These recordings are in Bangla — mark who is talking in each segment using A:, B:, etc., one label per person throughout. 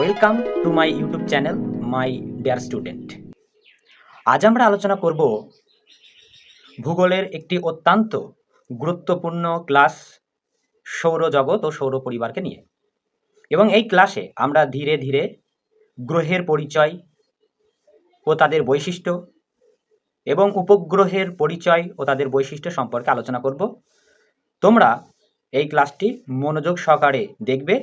A: Welcome to my YouTube channel my dear student. আজ আমরা আলোচনা করব ভূগোলের একটি অত্যন্ত গুরুত্বপূর্ণ ক্লাস সৌরজগৎ ও সৌর পরিবারকে নিয়ে। এবং এই ক্লাসে আমরা ধীরে ধীরে গ্রহের পরিচয় ও তাদের বৈশিষ্ট্য এবং উপগ্রহের পরিচয় ও তাদের বৈশিষ্ট্য সম্পর্কে আলোচনা করব। তোমরা এই ক্লাসটি মনোযোগ সহকারে দেখবে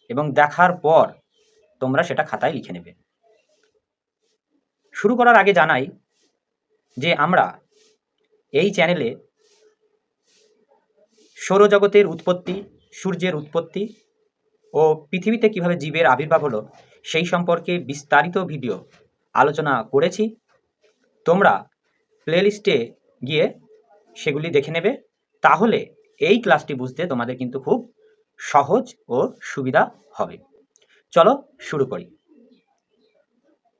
A: এবং দেখার পর তোমরা সেটা খাতায় লিখে নেবে। শুরু করার আগে জানাই যে আমরা এই চ্যানেলে সৌরজগতের উৎপত্তি, সূর্যের উৎপত্তি ও পৃথিবীতে কিভাবে জীবের আবির্ভাব হলো সেই সম্পর্কে বিস্তারিত ভিডিও আলোচনা করেছি। তোমরা প্লেলিস্টে গিয়ে সেগুলি দেখে নেবে, তাহলে এই ক্লাসটি বুঝতে তোমাদের কিন্তু খুব সহজ ও সুবিধা হবে। চলো শুরু করি।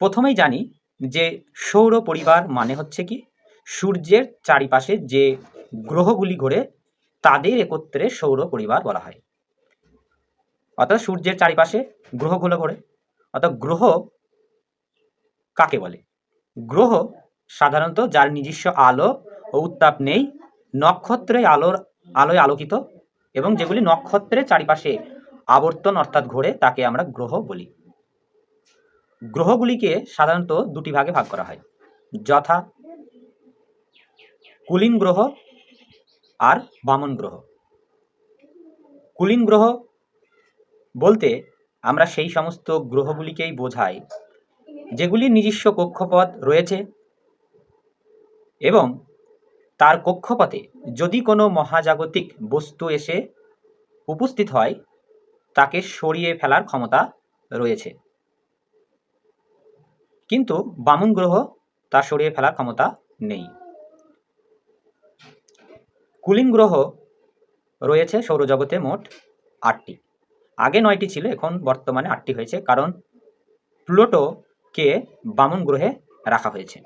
A: প্রথমেই জানি যে সৌর পরিবার মানে হচ্ছে কি, সূর্যের চারিপাশে যে গ্রহগুলি ঘোরে তাদের একত্রে সৌর পরিবার বলা হয়। অর্থাৎ সূর্যের চারিপাশে গ্রহগুলো ঘোরে। অর্থাৎ গ্রহ কাকে বলে? গ্রহ সাধারণত যার নিজস্ব আলো ও উত্তাপ নেই, নক্ষত্রে আলোয় আলোকিত এবং যেগুলি নক্ষত্রের চারিপাশে আবর্তন অর্থাৎ ঘোরে তাকে আমরা গ্রহ বলি। গ্রহগুলিকে সাধারণত দুটি ভাগে ভাগ করা হয়, যথা কুলীন গ্রহ আর বামন গ্রহ। কুলীন গ্রহ বলতে আমরা সেই সমস্ত গ্রহগুলিকেই বোঝাই যেগুলির নিজস্ব কক্ষপথ রয়েছে এবং তার কক্ষপথে যদি কোনো মহাজাগতিক বস্তু এসে উপস্থিত হয় তাকে সরিয়ে ফেলার ক্ষমতা রয়েছে। কিন্তু বামন গ্রহ তা সরিয়ে ফেলার ক্ষমতা নেই। কুলীন গ্রহ রয়েছে সৌরজগতে মোট 8টি। আগে 9টি ছিল, এখন বর্তমানে 8টি হয়েছে, কারণ প্লুটোকে বামন গ্রহে রাখা হয়েছে।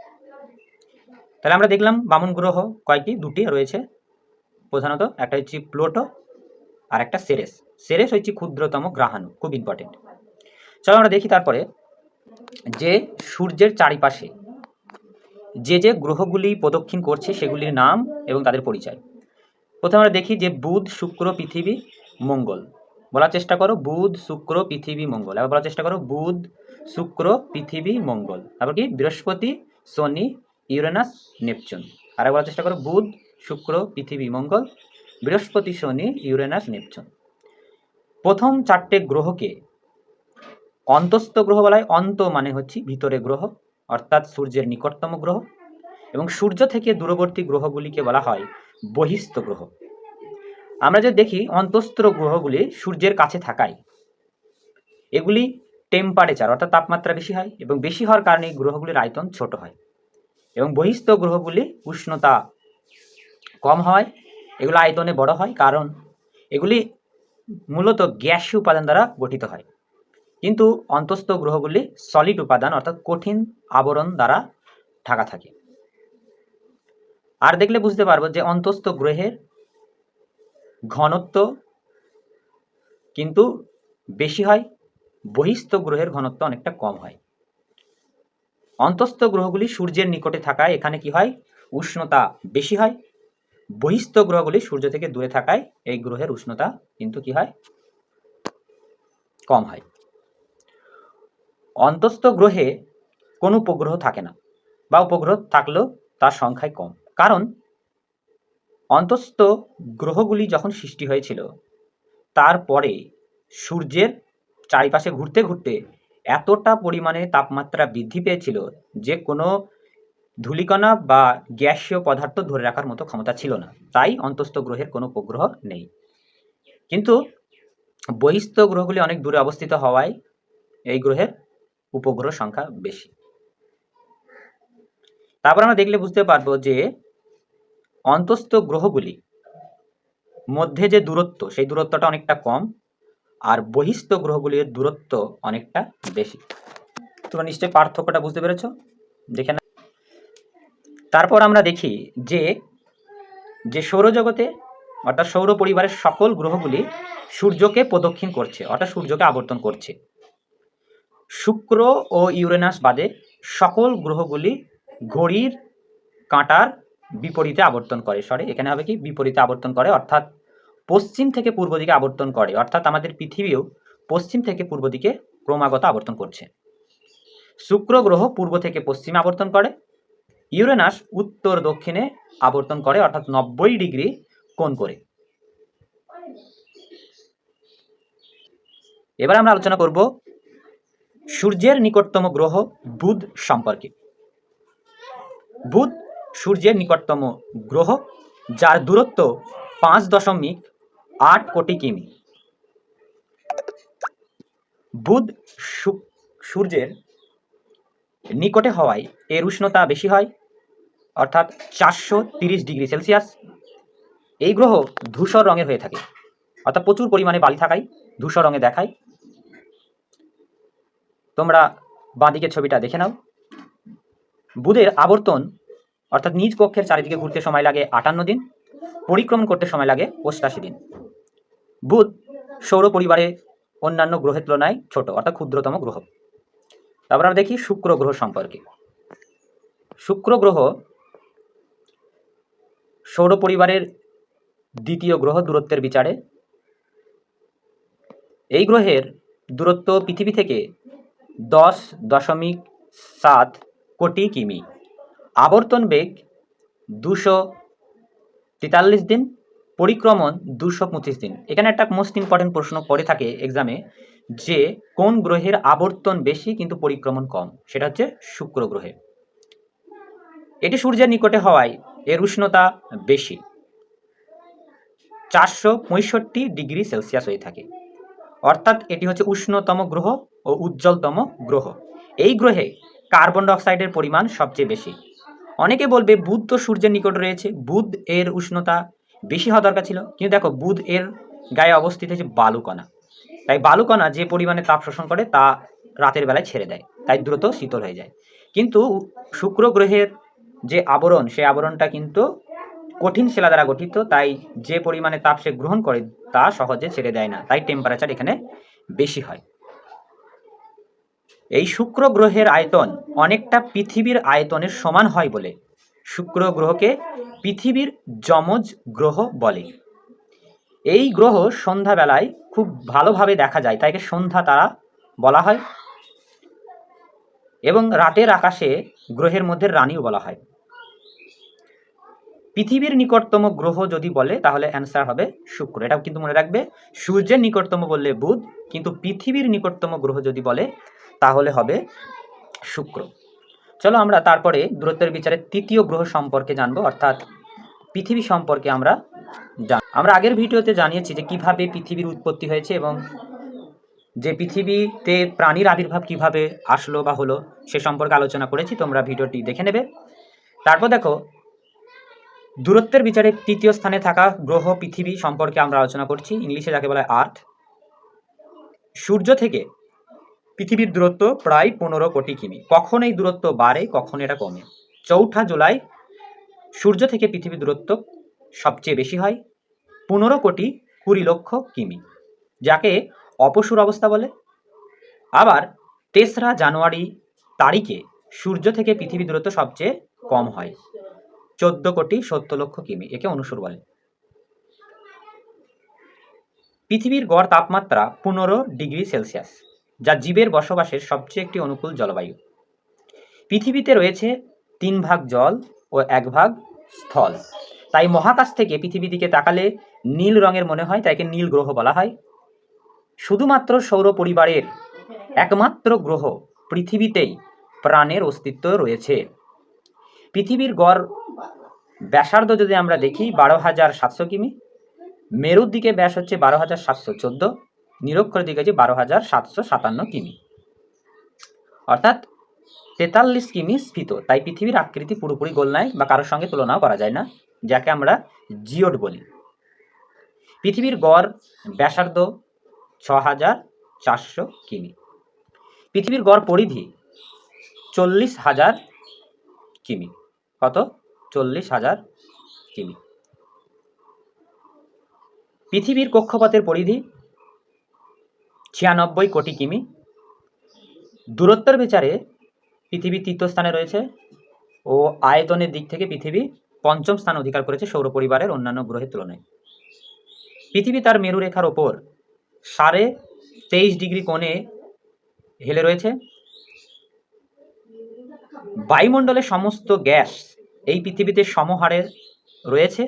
A: তাহলে আমরা দেখলাম বামন গ্রহ কয়টি, 2টি রয়েছে প্রধানত। একটা হচ্ছে প্লুটো আর একটা সেরেস। সেরেস হচ্ছে ক্ষুদ্রতম গ্রহাণু, খুব ইম্পর্টেন্ট। চলো আমরা দেখি তারপরে যে সূর্যের চারিপাশে যে যে গ্রহগুলি প্রদক্ষিণ করছে সেগুলির নাম এবং তাদের পরিচয়। প্রথমে আমরা দেখি যে বুধ, শুক্র, পৃথিবী, মঙ্গল। বলার চেষ্টা করো বুধ, শুক্র, পৃথিবী, মঙ্গল। এবার বলার চেষ্টা করো বুধ, শুক্র, পৃথিবী, মঙ্গল। তারপর কি বৃহস্পতি, শনি, ইউরেনাস, নেপচুন। আর বলার চেষ্টা করো বুধ, শুক্র, পৃথিবী, মঙ্গল, বৃহস্পতি, শনি, ইউরেনাস, নেপচুন। প্রথম 4টে গ্রহকে অন্তস্থ গ্রহ বলা হয়। অন্ত মানে হচ্ছে ভিতরে গ্রহ, অর্থাৎ সূর্যের নিকটতম গ্রহ। এবং সূর্য থেকে দূরবর্তী গ্রহগুলিকে বলা হয় বহিস্থ গ্রহ। আমরা যে দেখি অন্তস্থ গ্রহগুলি সূর্যের কাছে থাকায় এগুলি টেম্পারেচার অর্থাৎ তাপমাত্রা বেশি হয় এবং বেশি হওয়ার কারণে এই গ্রহগুলির আয়তন ছোট হয়। এবং বহিস্থ গ্রহগুলি উষ্ণতা কম হয়, এগুলো আয়তনে বড় হয়, কারণ এগুলি মূলত গ্যাসীয় উপাদান দ্বারা গঠিত হয়। কিন্তু অন্তস্থ গ্রহগুলি সলিড উপাদান অর্থাৎ কঠিন আবরণ দ্বারা ঢাকা থাকে। আর দেখলে বুঝতে পারবো যে অন্তস্থ গ্রহের ঘনত্ব কিন্তু বেশি হয়, বহিস্থ গ্রহের ঘনত্ব অনেকটা কম হয়। অন্তস্থ গ্রহগুলি সূর্যের নিকটে থাকায় এখানে কি হয়, উষ্ণতা বেশি হয়। বহিস্থ গ্রহগুলি সূর্য থেকে দূরে থাকায় এই গ্রহের উষ্ণতা কিন্তু কি হয়, কম হয়। অন্তস্থ গ্রহে কোনো উপগ্রহ থাকে না, বা উপগ্রহ থাকলেও তার সংখ্যায় কম। কারণ অন্তস্থ গ্রহগুলি যখন সৃষ্টি হয়েছিল তারপরে সূর্যের চারিপাশে ঘুরতে ঘুরতে এতটা পরিমাণে তাপমাত্রা বৃদ্ধি পেয়েছিল যে কোনো ধূলিকণা বা গ্যাসীয় পদার্থ ধরে রাখার মতো ক্ষমতা ছিল না। তাই অন্তস্থ গ্রহের কোনো উপগ্রহ নেই। কিন্তু বহিস্থ গ্রহগুলি অনেক দূরে অবস্থিত হওয়ায় এই গ্রহের উপগ্রহ সংখ্যা বেশি। তারপর আমরা দেখলে বুঝতে পারবো যে অন্তস্থ গ্রহগুলি মধ্যে যে দূরত্ব সেই দূরত্বটা অনেকটা কম, আর বহিস্থ গ্রহগুলির দূরত্ব অনেকটা বেশি। তোমরা নিশ্চয়ই পার্থক্যটা বুঝতে পেরেছো, দেখে না। তারপর আমরা দেখি যে যে সৌরজগতে অর্থাৎ সৌর পরিবারের সকল গ্রহগুলি সূর্যকে প্রদক্ষিণ করছে, অর্থাৎ সূর্যকে আবর্তন করছে। শুক্র ও ইউরেনাস বাদে সকল গ্রহগুলি ঘড়ির কাঁটার বিপরীতে আবর্তন করে। এখানে হবে কি বিপরীতে আবর্তন করে, অর্থাৎ পশ্চিম থেকে পূর্ব দিকে আবর্তন করে, অর্থাৎ আমাদের পৃথিবীও পশ্চিম থেকে পূর্ব দিকে ক্রমাগত আবর্তন করছে। শুক্র গ্রহ পূর্ব থেকে পশ্চিমে আবর্তন করে, ইউরেনাস উত্তর দক্ষিণে আবর্তন করে, অর্থাৎ 90 ডিগ্রি কোণ করে। এবার আমরা আলোচনা করব সূর্যের নিকটতম গ্রহ বুধ সম্পর্কে। বুধ সূর্যের নিকটতম গ্রহ, যার দূরত্ব 5.8 কোটি কিমি। বুধ সূর্যের নিকটে হওয়ায় এর উষ্ণতা বেশি হয়, অর্থাৎ 430 ডিগ্রি সেলসিয়াস। এই গ্রহ ধূসর রঙের হয়ে থাকে, অর্থাৎ প্রচুর পরিমাণে বালি থাকায় ধূসর রঙে দেখায়। তোমরা বাঁদিকের ছবিটা দেখে নাও। বুধের আবর্তন অর্থাৎ নিজ কক্ষের চারিদিকে ঘুরতে সময় লাগে 58 দিন, পরিক্রমণ করতে সময় লাগে 88 দিন। বুধ সৌর পরিবারে অন্যান্য গ্রহের তুলনায় ছোট, অর্থাৎ ক্ষুদ্রতম গ্রহ। তারপর আমরা দেখি শুক্র গ্রহ সম্পর্কে। শুক্র গ্রহ সৌর পরিবারের দ্বিতীয় গ্রহ দূরত্বের বিচারে। এই গ্রহের দূরত্ব পৃথিবী থেকে 10.7 কোটি কিমি, আবর্তন বেগ 243 দিন, পরিক্রমণ 225 দিন। এখানে একটা মোস্ট ইম্পর্টেন্ট প্রশ্ন করে থাকে এক্সামে, যে কোন গ্রহের আবর্তন বেশি কিন্তু পরিক্রমণ কম, সেটা হচ্ছে শুক্র গ্রহে। এটি সূর্যের নিকটে হওয়ায় এর উষ্ণতা বেশি, 465 ডিগ্রি সেলসিয়াস হয়ে থাকে, অর্থাৎ এটি হচ্ছে উষ্ণতম গ্রহ ও উজ্জ্বলতম গ্রহ। এই গ্রহে কার্বন ডাইঅক্সাইডের পরিমাণ সবচেয়ে বেশি। অনেকে বলবে বুধ তো সূর্যের নিকট রয়েছে, বুধ এর উষ্ণতা বেশি হওয়া দরকার ছিল, কিন্তু দেখো বুধ এর গায়ে অবস্থিত হচ্ছে বালুকণা, তাই বালুকণা যে পরিমাণে তাপ শোষণ করে তা রাতের বেলায় ছেড়ে দেয়, তাই দ্রুত শীতল হয়ে যায়। কিন্তু শুক্র গ্রহের যে আবরণ, সেই আবরণটা কিন্তু কঠিন শিলা দ্বারা গঠিত, তাই যে পরিমাণে তাপ সে গ্রহণ করে তা সহজে ছেড়ে দেয় না, তাই টেম্পারেচার এখানে বেশি হয়। এই শুক্র গ্রহের আয়তন অনেকটা পৃথিবীর আয়তনের সমান হয় বলে শুক্র গ্রহকে পৃথিবীর যমজ গ্রহ বলে। এই গ্রহ সন্ধ্যাবেলায় খুব ভালোভাবে দেখা যায়, তাই সন্ধ্যা তারা বলা হয়, এবং রাতের আকাশে গ্রহের মধ্যে রানীও বলা হয়। পৃথিবীর নিকটতম গ্রহ যদি বলে তাহলে অ্যান্সার হবে শুক্র। এটা কিন্তু মনে রাখবে, সূর্যের নিকটতম বললে বুধ, কিন্তু পৃথিবীর নিকটতম গ্রহ যদি বলে তাহলে হবে শুক্র। চলো আমরা তারপরে দূরত্বের বিচারে তৃতীয় গ্রহ সম্পর্কে জানবো, অর্থাৎ পৃথিবী সম্পর্কে আমরা আগের ভিডিওতে জানিয়েছি যে কিভাবে পৃথিবীর উৎপত্তি হয়েছে এবং যে পৃথিবীতে প্রাণীর আবির্ভাব কিভাবে আসলো বা হলো সে সম্পর্কে আলোচনা করেছি, তোমরা ভিডিওটি দেখে নেবে। তারপর দেখো দূরত্বের বিচারে তৃতীয় স্থানে থাকা গ্রহ পৃথিবী সম্পর্কে আমরা আলোচনা করছি, ইংলিশে যাকে বলা হয় আর্থ। সূর্য থেকে পৃথিবীর দূরত্ব প্রায় 15 কোটি কিমি। কখন এই দূরত্ব বাড়ে, কখন এটা কমে। 4 জুলাই সূর্য থেকে পৃথিবীর দূরত্ব সবচেয়ে বেশি হয়, 15 কোটি 20 লক্ষ কিমি, যাকে অপসূর অবস্থা বলে। আবার 3রা জানুয়ারি তারিখে সূর্য থেকে পৃথিবীর দূরত্ব সবচেয়ে কম হয়, 14 কোটি 70 লক্ষ কিমি, একে অনুসূর বলে। পৃথিবীর গড় তাপমাত্রা 15 ডিগ্রি সেলসিয়াস, যা জীবের বসবাসের সবচেয়ে একটি অনুকূল জলবায়ু। পৃথিবীতে রয়েছে 3 ভাগ জল ও 1 ভাগ স্থল, তাই মহাকাশ থেকে পৃথিবীর দিকে তাকালে নীল রঙের মনে হয়, তাইকে নীল গ্রহ বলা হয়। শুধুমাত্র সৌর পরিবারের একমাত্র গ্রহ পৃথিবীতেই প্রাণের অস্তিত্ব রয়েছে। পৃথিবীর গড় ব্যাসার্ধ যদি আমরা দেখি 12,700 কিমি, মেরুর দিকে ব্যাস হচ্ছে 12,714, নিরক্ষরের দিকে হচ্ছে 12,757 কিমি, অর্থাৎ 43 কিমি স্ফীত। তাই পৃথিবীর আকৃতি পুরোপুরি গোল নয় বা কারোর সঙ্গে তুলনাও করা যায় না, যাকে আমরা জিওড বলি। পৃথিবীর গড় ব্যাসার্ধ 6,400 কিমি। পৃথিবীর গড় পরিধি 40,000 কিমি। কত? 40,000 কিমি। পৃথিবীর কক্ষপথের পরিধি 96 কোটি কিমি। দূরত্বের বিচারে পৃথিবী তৃতীয় স্থানে রয়েছে ও আয়তনের দিক থেকে পৃথিবী পঞ্চম স্থান অধিকার করেছে সৌর পরিবারের অন্যান্য গ্রহের তুলনায়। পৃথিবী তার মেরুরেখার ওপর 23.5 ডিগ্রি কোণে হেলে রয়েছে। বায়ুমণ্ডলের সমস্ত গ্যাস এই পৃথিবীতে সমহারে রয়েছে,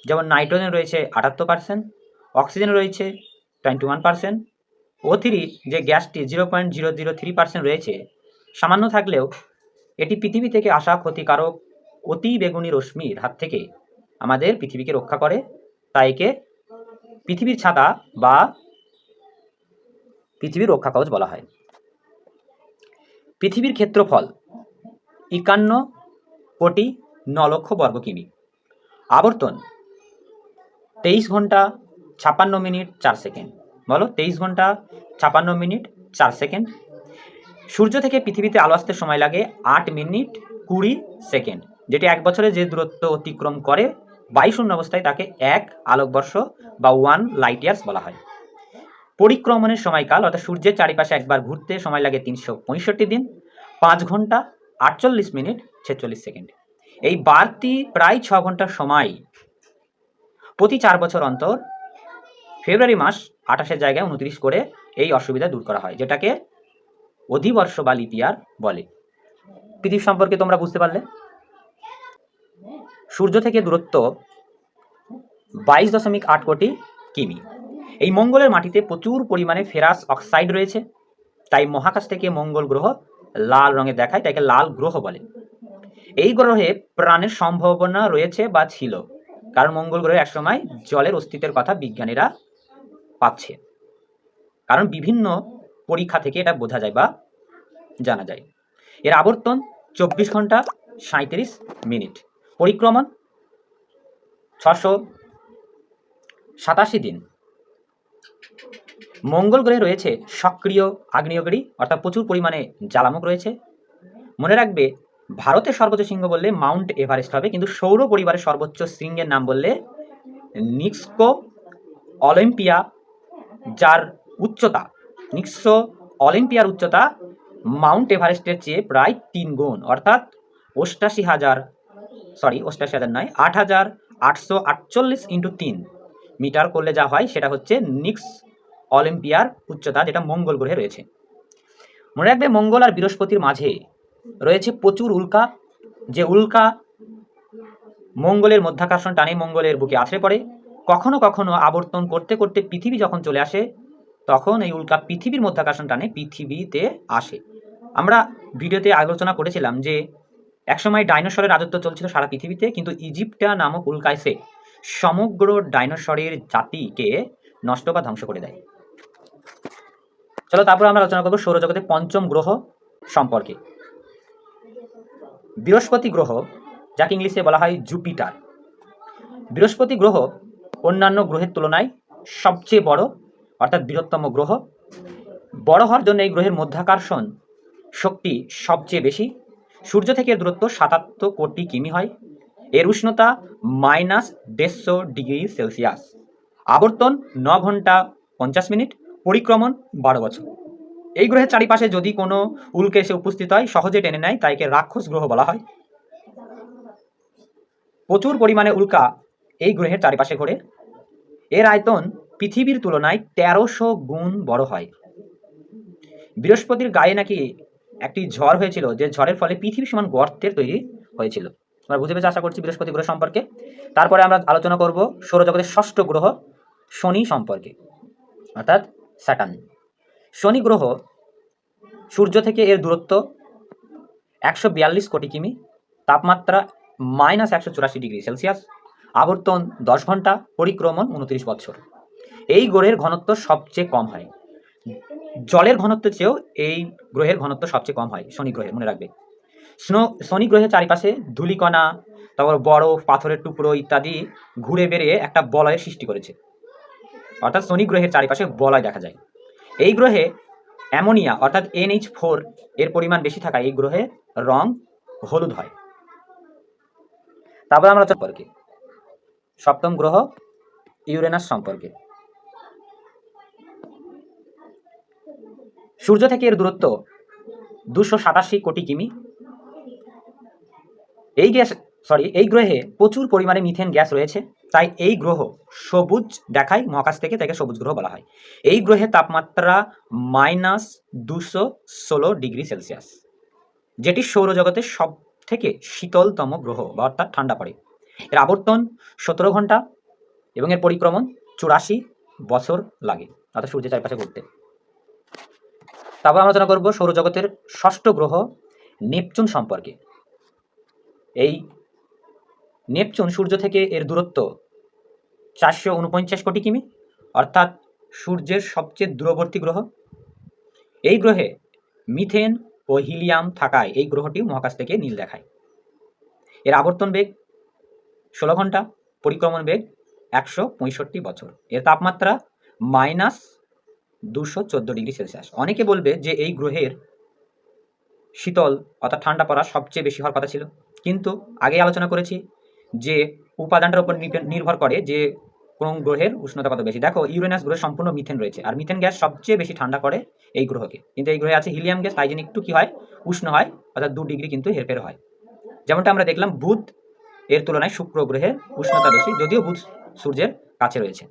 A: যেমন নাইট্রোজেন রয়েছে 78%, অক্সিজেন রয়েছে 21%, O3 যে গ্যাসটি 0.003% রয়েছে সামান্য থাকলেও এটি পৃথিবী থেকে আসা ক্ষতিকারক অতি বেগুনি রশ্মির হাত থেকে আমাদের পৃথিবীকে রক্ষা করে, তাই একে পৃথিবীর ছাতা বা পৃথিবীর রক্ষা কবচ বলা হয়। পৃথিবীর ক্ষেত্রফল 51,09,00,000 বর্গ কিমি। আবর্তন 23 ঘন্টা 56 মিনিট 4 সেকেন্ড। বলো 23 ঘন্টা 56 মিনিট 4 সেকেন্ড। সূর্য থেকে পৃথিবীতে আলো আসতে সময় লাগে 8 মিনিট 20 সেকেন্ড, যেটি এক বছরে যে দূরত্ব অতিক্রম করে বায়ুশূন্য অবস্থায় তাকে 1 আলোকবর্ষ বা 1 লাইট ইয়ার্স বলা হয়। পরিক্রমণের সময়কাল অর্থাৎ সূর্যের চারিপাশে একবার ঘুরতে সময় লাগে 365 দিন 5 ঘন্টা 48 মিনিট 46 সেকেন্ড। এই বাড়তি প্রায় 6 ঘন্টার সময় প্রতি 4 বছর অন্তর ফেব্রুয়ারি মাস 28-এর জায়গায় 29 করে এই অসুবিধা দূর করা হয়, যেটাকে অধিবর্ষ বা লিপ ইয়ার বলে। পৃথিবী সম্পর্কে তোমরা বুঝতে পারলে। সূর্য থেকে দূরত্ব 22.8 কোটি কিমি। এই মঙ্গলের মাটিতে প্রচুর পরিমাণে ফেরাস অক্সাইড রয়েছে, তাই মহাকাশ থেকে মঙ্গল গ্রহ লাল রঙে দেখায়, তাইকে লাল গ্রহ বলে। এই গ্রহে প্রাণের সম্ভাবনা রয়েছে বা ছিল, কারণ মঙ্গল গ্রহে একসময় জলের অস্তিত্বের কথা বিজ্ঞানীরা পাচ্ছে, কারণ বিভিন্ন পরীক্ষা থেকে এটা বোঝা যায় বা জানা যায়। এর আবর্তন 24 ঘন্টা 37 মিনিট, পরিক্রমণ 687 দিন। মঙ্গল গ্রহে রয়েছে সক্রিয় আগ্নেয়গিরি অর্থাৎ প্রচুর পরিমাণে জ্বালামুখ রয়েছে। মনে রাখবে, ভারতের সর্বোচ্চ শৃঙ্গ বললে মাউন্ট এভারেস্ট হবে, কিন্তু সৌর পরিবারের সর্বোচ্চ শৃঙ্গের নাম বললে নিক্সো অলিম্পিয়া, যার উচ্চতা অলিম্পিয়ার উচ্চতা মাউন্ট এভারেস্টের চেয়ে প্রায় 3 গুণ, অর্থাৎ 8,848 ইন্টু 3 মিটার করলে যা হয় সেটা হচ্ছে নিক্স অলিম্পিয়ার উচ্চতা, যেটা মঙ্গল গ্রহে রয়েছে। মনে রাখবে, মঙ্গল আর বৃহস্পতির মাঝে রয়েছে প্রচুর উল্কা, যে উল্কা মঙ্গলের মধ্যাকর্ষণ টানে মঙ্গলের বুকে আছড়ে পড়ে। কখনো কখনো আবর্তন করতে করতে পৃথিবী যখন চলে আসে, তখন এই উল্কা পৃথিবীর মধ্যাকর্ষণ টানে পৃথিবীতে আসে। আমরা ভিডিওতে আলোচনা করেছিলাম যে একসময় ডাইনোসরের রাজত্ব চলছিল সারা পৃথিবীতে, কিন্তু ইজিপ্টা নামক উল্কা এসে সমগ্র ডাইনোসরের জাতিকে নষ্ট বা ধ্বংস করে দেয়। চলো তারপর আমরা আলোচনা করবো সৌরজগতের পঞ্চম গ্রহ সম্পর্কে। বৃহস্পতি গ্রহ, যাকে ইংলিশে বলা হয় জুপিটার। বৃহস্পতি গ্রহ অন্যান্য গ্রহের তুলনায় সবচেয়ে বড় অর্থাৎ বৃহত্তম গ্রহ। বড় হওয়ার জন্য এই গ্রহের মধ্যাকর্ষণ শক্তি সবচেয়ে বেশি। সূর্য থেকে দূরত্ব 77 কোটি কিমি হয়। এর উষ্ণতা -150 ডিগ্রি সেলসিয়াস। আবর্তন 9 ঘন্টা 50 মিনিট, পরিক্রমণ 12 বছর। এই গ্রহের চারিপাশে যদি কোনো উল্কা এসে উপস্থিত হয়, সহজে টেনে নেয়, তাই একে রাক্ষস গ্রহ বলা হয়। প্রচুর পরিমাণে উল্কা এই গ্রহের চারিপাশে ঘোরে। এর আয়তন পৃথিবীর তুলনায় 1300 গুণ বড় হয়। বৃহস্পতির গায়ে নাকি একটি ঝড় হয়েছিল, যে ঝড়ের ফলে পৃথিবী সমান গর্তের তৈরি হয়েছিল। তোমরা বুঝে পেয়েছো আশা করছি বৃহস্পতি গ্রহ সম্পর্কে। তারপরে আমরা আলোচনা করব সৌরজগতের ষষ্ঠ গ্রহ শনি সম্পর্কে, অর্থাৎ স্যাটার্ন। শনি গ্রহ সূর্য থেকে এর দূরত্ব 142 কোটি কিমি, তাপমাত্রা -184 ডিগ্রি সেলসিয়াস, আবর্তন 10 ঘন্টা, পরিক্রমণ 29 বছর। এই গ্রহের ঘনত্ব সবচেয়ে কম হয়। জলের ঘনত্বের চেয়েও এই গ্রহের ঘনত্ব সবচেয়ে কম হয় শনি গ্রহের, মনে রাখবে। শনি গ্রহের চারিপাশে ধূলিকণা, তারপর বরফ, পাথরের টুকরো ইত্যাদি ঘুরে বেরিয়ে একটা বলয়ের সৃষ্টি করেছে, অর্থাৎ শনি গ্রহের চারিপাশে বলয় দেখা যায়। এই গ্রহে অ্যামোনিয়া অর্থাৎ NH4 এর পরিমাণ বেশি থাকায় এই গ্রহের রং হলুদ হয়। তারপর আমরা সম্পর্কে সপ্তম গ্রহ ইউরেনাস সম্পর্কে। সূর্য থেকে এর দূরত্ব 287 কোটি কিমি। এই গ্রহে প্রচুর পরিমাণে মিথেন গ্যাস রয়েছে, তাই এই গ্রহ সবুজ দেখায় মহাকাশ থেকে, তাকে সবুজ গ্রহ বলা হয়। এই গ্রহে তাপমাত্রা -216 ডিগ্রি সেলসিয়াস, যেটি সৌরজগতের সব থেকে শীতলতম গ্রহ বা অর্থাৎ ঠান্ডা পড়ে। এর আবর্তন 17 ঘন্টা এবং এর পরিক্রমণ 84 বছর লাগে, অর্থাৎ সূর্যের চারপাশে ঘুরতে। তারপর আলোচনা করব সৌরজগতের ষষ্ঠ গ্রহ নেপচুন সম্পর্কে। এই নেপচুন সূর্য থেকে এর দূরত্ব 449 কোটি কিমি, অর্থাৎ সূর্যের সবচেয়ে দূরবর্তী গ্রহ। এই গ্রহে মিথেন ও হিলিয়াম থাকায় এই গ্রহটি মহাকাশ থেকে নীল দেখায়। এর আবর্তন বেগ 16 ঘন্টা, পরিক্রমণ বেগ 165 বছর। এর তাপমাত্রা -214 ডিগ্রি সেলসিয়াস। অনেকে বলবে যে এই গ্রহের শীতল অর্থাৎ ঠান্ডা পড়া সবচেয়ে বেশি হওয়ার কথা ছিল, কিন্তু আগে আলোচনা করেছি যে উপাদানটার উপর নির্ভর করে যে কোন গ্রহের উষ্ণতা কত বেশি। দেখো, ইউরেনাস গ্রহে সম্পূর্ণ মিথেন রয়েছে, আর মিথেন গ্যাস সবচেয়ে বেশি ঠান্ডা করে এই গ্রহকে, কিন্তু এই গ্রহে আছে হিলিয়াম গ্যাস, তাই জন্য একটু কি হয়, উষ্ণ হয়, অর্থাৎ 2 ডিগ্রি কিন্তু হেরফের হয়। যেমনটা আমরা দেখলাম বুধ এর তুলনায় শুক্র গ্রহের উষ্ণতা বেশি, যদিও বুধ সূর্যের কাছে রয়েছে।